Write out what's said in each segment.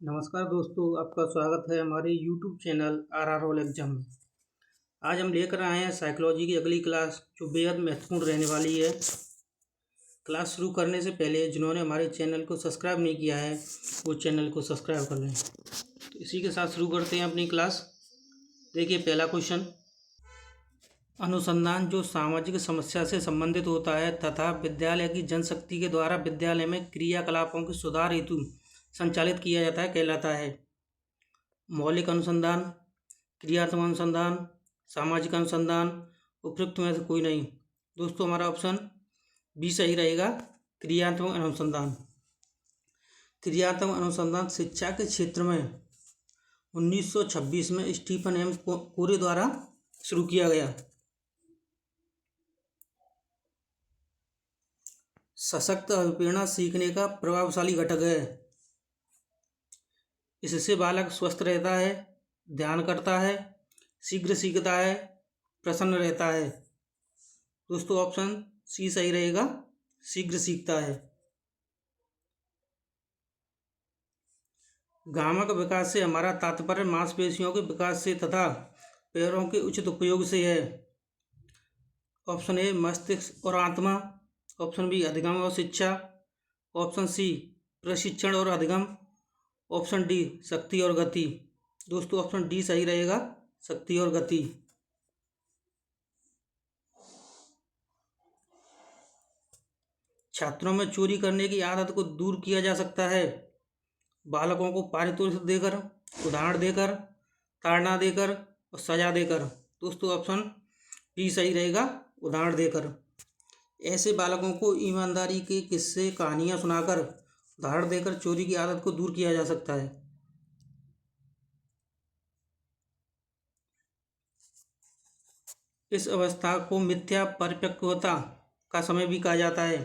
नमस्कार दोस्तों, आपका स्वागत है हमारे YouTube channel RR all exam में। आज हम लेकर आए हैं साइकोलॉजी की अगली क्लास, जो बेहद महत्वपूर्ण रहने वाली है। क्लास शुरू करने से पहले जिन्होंने हमारे चैनल को सब्सक्राइब नहीं किया है, वो चैनल को सब्सक्राइब कर लें। तो इसी के साथ शुरू करते हैं अपनी क्लास। देखिए, पहला क्वेश्चन, अनुसंधान जो सामाजिक समस्या से संबंधित होता है तथा विद्यालय की जनशक्ति के द्वारा विद्यालय में क्रियाकलापों के सुधार हेतु संचालित किया जाता है, कहलाता है मौलिक अनुसंधान, क्रियात्मक अनुसंधान, सामाजिक अनुसंधान, उपयुक्त में से कोई नहीं। दोस्तों, हमारा ऑप्शन बी सही रहेगा, क्रियात्मक अनुसंधान। क्रियात्मक अनुसंधान शिक्षा के क्षेत्र में 1926 में स्टीफन एम कोरे द्वारा शुरू किया गया। सशक्त अभिप्रेरणा सीखने का प्रभावशाली घटक है। इससे बालक स्वस्थ रहता है, ध्यान करता है, शीघ्र सीखता है, प्रसन्न रहता है। दोस्तों, ऑप्शन सी सही रहेगा, शीघ्र सीखता है। गामक विकास से हमारा तात्पर्य मांसपेशियों के विकास से तथा पैरों के उचित उपयोग से है। ऑप्शन ए मस्तिष्क और आत्मा, ऑप्शन बी अधिगम और शिक्षा, ऑप्शन सी प्रशिक्षण और अधिगम, ऑप्शन डी शक्ति और गति। दोस्तों, ऑप्शन डी सही रहेगा, शक्ति और गति। छात्रों में चोरी करने की आदत को दूर किया जा सकता है बालकों को पारितोषिक देकर, उदाहरण देकर, ताड़ना देकर और सजा देकर। दोस्तों, ऑप्शन बी सही रहेगा, उदाहरण देकर। ऐसे बालकों को ईमानदारी के किस्से, कहानियां सुनाकर, उदाहरण देकर चोरी की आदत को दूर किया जा सकता है। इस अवस्था को मिथ्या परिपक्वता का समय भी कहा जाता है।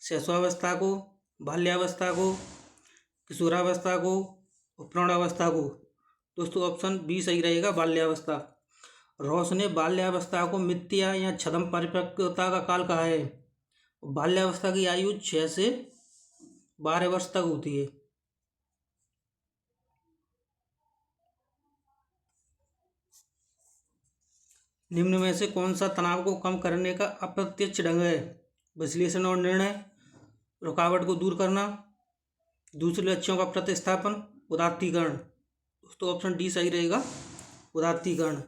शैशवावस्था को, बाल्यावस्था को, किशोरावस्था को और प्रौढ़ावस्था को। दोस्तों, ऑप्शन बी सही रहेगा, बाल्यावस्था। रॉस ने बाल्यावस्था को मिथ्या या छद्म परिपक्वता का काल कहा है। बाल्यावस्था की आयु 6 से 12 वर्ष तक होती है। निम्न में से कौन सा तनाव को कम करने का अप्रत्यक्ष ढंग है? विश्लेषण और निर्णय, रुकावट को दूर करना, दूसरे लक्ष्यों का प्रतिस्थापन, उदात्तीकरण। दोस्तों, ऑप्शन डी सही रहेगा, उदात्तीकरण।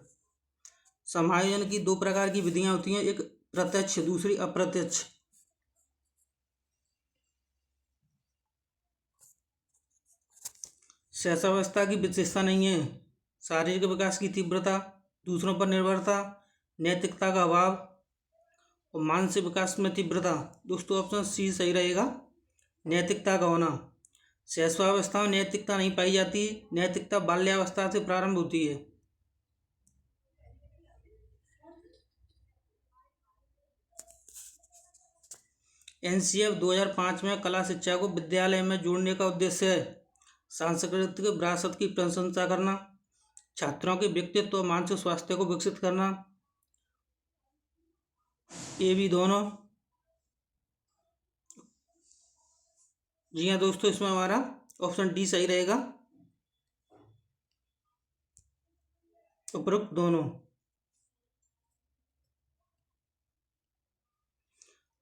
समायोजन की 2 प्रकार की विधियां होती हैं, एक प्रत्यक्ष, दूसरी अप्रत्यक्ष। शैशवावस्था की विशेषता नहीं है शारीरिक विकास की तीव्रता, दूसरों पर निर्भरता, नैतिकता का अभाव और मानसिक विकास में तीव्रता। दोस्तों, ऑप्शन सी सही रहेगा, नैतिकता का होना। शैशवावस्था में नैतिकता नहीं पाई जाती, नैतिकता बाल्यावस्था से प्रारंभ होती है। NCF 2005 में कला शिक्षा को विद्यालय में जोड़ने का उद्देश्य है सांस्कृतिक विरासत की प्रशंसा करना, छात्रों के व्यक्तित्व और मानसिक स्वास्थ्य को विकसित करना, ये भी दोनों। जी हाँ दोस्तों, इसमें हमारा ऑप्शन डी सही रहेगा, उपरोक्त दोनों।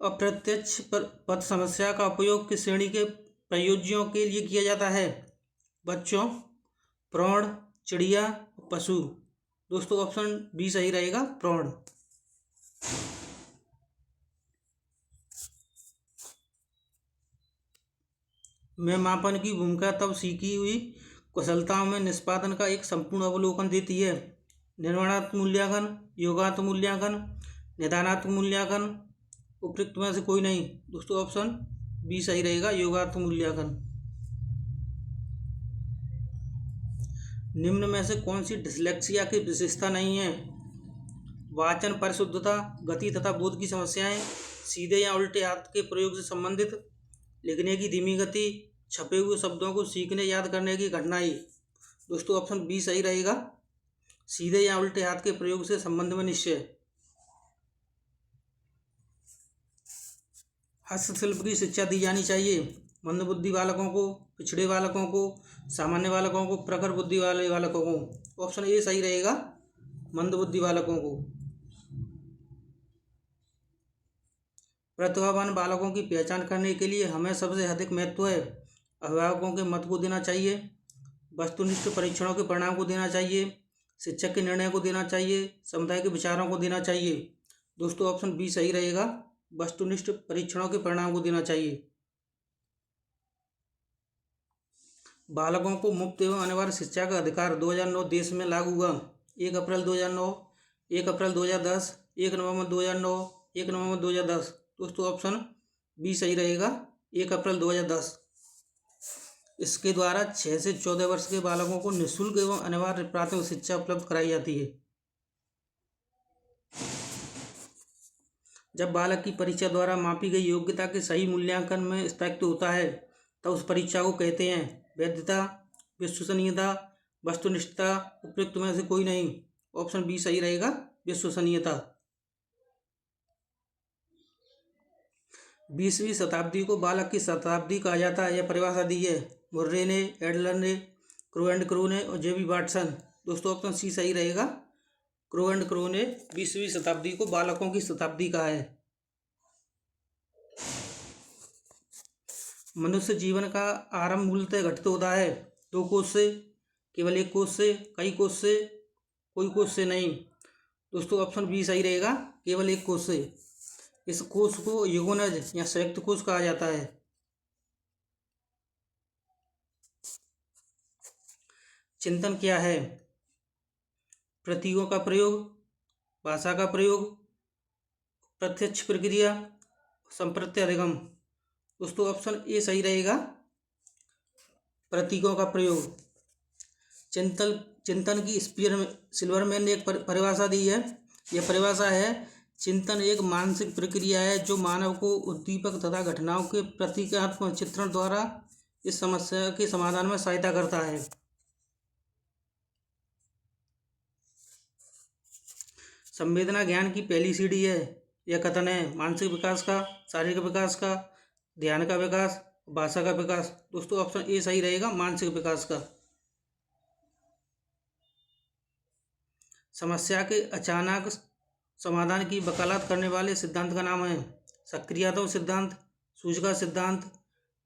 अप्रत्यक्ष पद समस्या का उपयोग किस श्रेणी के प्रयोज्यों के लिए किया जाता है? बच्चों, प्रौढ़, चिड़िया, पशु। दोस्तों, ऑप्शन बी सही रहेगा, प्रौढ़। में मापन की भूमिका तब सीखी हुई कुशलताओं में निष्पादन का एक संपूर्ण अवलोकन देती है। निर्माणात्मक मूल्यांकन, योगात्मक मूल्यांकन, निदानात्मक मूल्यांकन, उपयुक्त में से कोई नहीं। दोस्तों, ऑप्शन बी सही रहेगा, योगात्मक मूल्यांकन। निम्न में से कौन सी डिसलेक्सिया की विशेषता नहीं है? वाचन परिशुद्धता, गति तथा बोध की समस्याएं, सीधे या उल्टे हाथ के प्रयोग से संबंधित, लिखने की धीमी गति, छपे हुए शब्दों को सीखने याद करने की कठिनाई। दोस्तों, ऑप्शन बी सही रहेगा, सीधे या उल्टे हाथ के प्रयोग से संबंध में निश्चय। हस्तशिल्प की शिक्षा दी जानी चाहिए। मंदबुद्धि बालकों को, पिछड़े बालकों को, सामान्य बालकों को, प्रखर बुद्धि वाले बालकों को। ऑप्शन ए सही रहेगा, मंदबुद्धि बालकों को। प्रतिभावान बालकों की पहचान करने के लिए हमें सबसे अधिक महत्व है अभिभावकों के मत को देना चाहिए, वस्तुनिष्ठ परीक्षणों के परिणाम को देना चाहिए, शिक्षक के निर्णय को देना चाहिए, समुदाय के विचारों को देना चाहिए। दोस्तों ऑप्शन बी सही रहेगा, वस्तुनिष्ठ परीक्षणों के परिणाम को देना चाहिए। बालकों को मुफ्त एवं अनिवार्य शिक्षा का अधिकार 2009 देश में लागू हुआ। 1 अप्रैल 2009, 1 अप्रैल 2010, 1 नवंबर 2009, 1 नवंबर 2010। दोस्तों ऑप्शन बी सही रहेगा, 1 अप्रैल 2010। इसके द्वारा 6 से 14 वर्ष के बालकों को निःशुल्क एवं अनिवार्य प्राथमिक शिक्षा उपलब्ध कराई जाती है। जब बालक की परीक्षा द्वारा मापी गई योग्यता के सही मूल्यांकन में स्थायित्व होता है तब उस परीक्षा को कहते हैं वैधता, विश्वसनीयता, वस्तुनिष्ठता, उपयुक्त में से कोई नहीं। ऑप्शन बी सही रहेगा, विश्वसनीयता। 20वीं शताब्दी को बालक की शताब्दी कहा जाता है, यह परिभाषा दी है मुर्रे ने, एडलर ने, क्रो एंड क्रू ने और जेबी वाटसन। दोस्तों ऑप्शन सी सही रहेगा, क्रो एंड क्रू ने 20वीं शताब्दी को बालकों की शताब्दी कहा है। मनुष्य जीवन का आरंभ मूलतः घटित होता है 2 कोष से, केवल 1 कोष से, कई कोष से, कोई कोष से नहीं। दोस्तों ऑप्शन बी सही रहेगा, केवल 1 कोष से। इस कोष को युगोनज या संयुक्त कोष कहा जाता है। चिंतन क्या है? प्रतीकों का प्रयोग, भाषा का प्रयोग, प्रत्यक्ष प्रक्रिया, संप्रत्य अधिगम। दोस्तों ऑप्शन ए सही रहेगा, प्रतीकों का प्रयोग। चिंतन की सिल्वरमैन ने एक परिभाषा दी है। यह परिभाषा है चिंतन एक मानसिक प्रक्रिया है जो मानव को उद्दीपक तथा घटनाओं के प्रतीकात्मक चित्रण द्वारा इस समस्या के समाधान में सहायता करता है। संवेदना ज्ञान की पहली सीढ़ी है। यह कथन है मानसिक विकास का, शारीरिक विकास का, ध्यान का विकास, भाषा का विकास। दोस्तों ऑप्शन ए सही रहेगा, मानसिक विकास का। समस्या के अचानक समाधान की वकालत करने वाले सिद्धांत का नाम है सक्रियता सिद्धांत, सूचका सिद्धांत,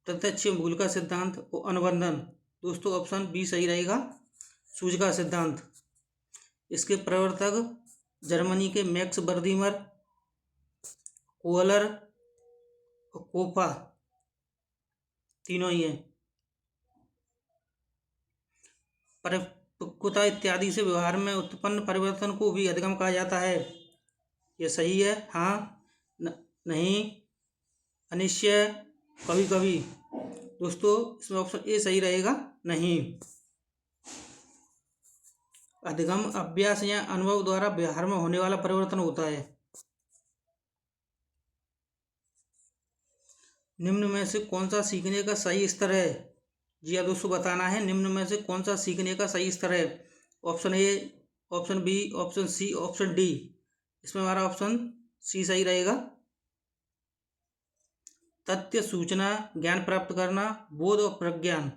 प्रत्यक्ष भूल का सिद्धांत और अनुबंधन। दोस्तों ऑप्शन बी सही रहेगा, सूचका सिद्धांत। इसके प्रवर्तक जर्मनी के मैक्स बर्दीमर, कोहलर और कोफा तीनों ही हैं। परिपक्वता इत्यादि से व्यवहार में उत्पन्न परिवर्तन को भी अधिगम कहा जाता है। यह सही है, हाँ, नहीं, अनिश्चय, कभी कभी। दोस्तों इसमें ऑप्शन ए सही रहेगा, नहीं। अधिगम अभ्यास या अनुभव द्वारा व्यवहार में होने वाला परिवर्तन होता है। निम्न में से कौन सा सीखने का सही स्तर है? जी हाँ दोस्तों, बताना है निम्न में से कौन सा सीखने का सही स्तर है। Option A, option B, option C, option D. इसमें हमारा ऑप्शन सी सही रहेगा। तथ्य, सूचना, ज्ञान प्राप्त करना, बोध और प्रज्ञान।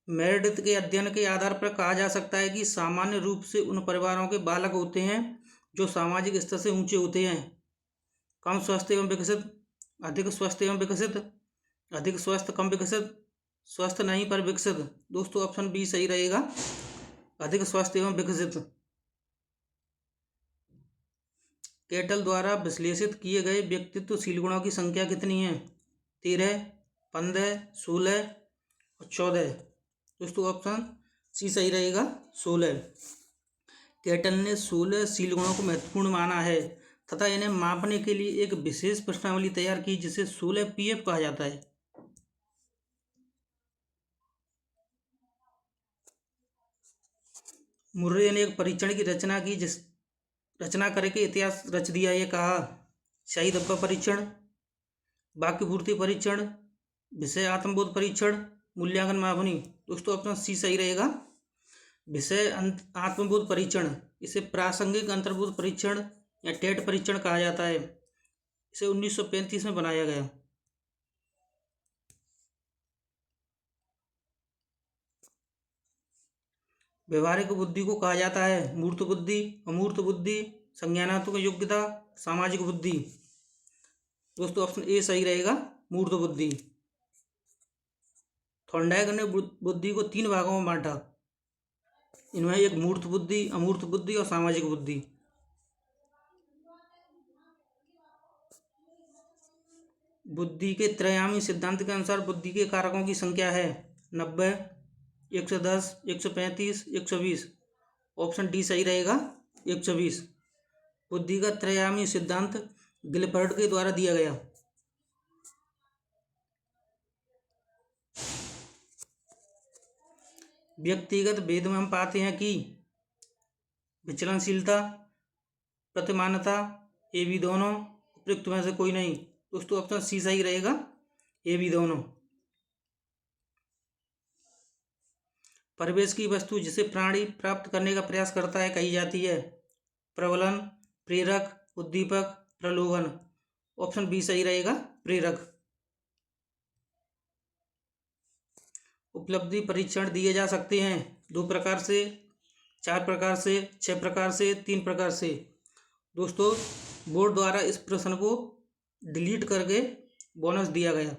मेरिडिथ के अध्ययन के आधार पर कहा जा सकता है कि सामान्य रूप से उन परिवारों के बालक होते हैं जो सामाजिक स्तर से ऊंचे होते हैं। कम स्वस्थ एवं विकसित, अधिक स्वस्थ एवं विकसित, अधिक स्वस्थ कम विकसित, स्वस्थ नहीं पर विकसित। दोस्तों ऑप्शन बी सही रहेगा, अधिक स्वस्थ एवं विकसित। केटल द्वारा विश्लेषित किए गए व्यक्तित्वशील गुणों की संख्या कितनी है? 13, 15, 16 और 14। दोस्तों ऑप्शन सी सही रहेगा, 16। केटल ने 16 शील गुणों को महत्वपूर्ण माना है तथा इन्हें मापने के लिए एक विशेष प्रश्नावली तैयार की जिसे 16 PF कहा जाता है। मुर्रे ने एक परीक्षण की रचना की जिस रचना करके इतिहास रच दिया। ये कहा शाही धब्बा परीक्षण, वाक्य पूर्ति परीक्षण, विषय आत्मबोध परीक्षण, मूल्यांकन मापनी। दोस्तों ऑप्शन सी सही रहेगा, विषय आत्मबोध परीक्षण। इसे प्रासंगिक अंतर्बोध परीक्षण या टेट परीक्षण कहा जाता है। इसे 1935 में बनाया गया। व्यवहारिक बुद्धि को कहा जाता है मूर्त बुद्धि, अमूर्त बुद्धि, संज्ञानात्मक योग्यता, सामाजिक बुद्धि। दोस्तों ऑप्शन ए सही रहेगा, मूर्त बुद्धि। थॉर्नडाइक ने बुद्धि को 3 भागों में बांटा। इनमें एक मूर्त बुद्धि, अमूर्त बुद्धि और सामाजिक बुद्धि। बुद्धि के त्रयामी सिद्धांत के अनुसार बुद्धि के कारकों की संख्या है 90, 110, 135, 120। ऑप्शन डी सही रहेगा, 120। बुद्धि का त्रयामी सिद्धांत गिलफर्ड के द्वारा दिया गया। व्यक्तिगत भेद में हम पाते हैं कि विचलनशीलता, प्रतिमानता, ए बी दोनों, उपयुक्त में से कोई नहीं। दोस्तों ऑप्शन सी सही रहेगा, ए बी दोनों। परिवेश की वस्तु जिसे प्राणी प्राप्त करने का प्रयास करता है कही जाती है प्रबलन, प्रेरक, उद्दीपक, प्रलोभन। ऑप्शन बी सही रहेगा, प्रेरक। उपलब्धि परीक्षण दिए जा सकते हैं 2 प्रकार से, 4 प्रकार से, 6 प्रकार से, 3 प्रकार से। दोस्तों बोर्ड द्वारा इस प्रश्न को डिलीट करके बोनस दिया गया।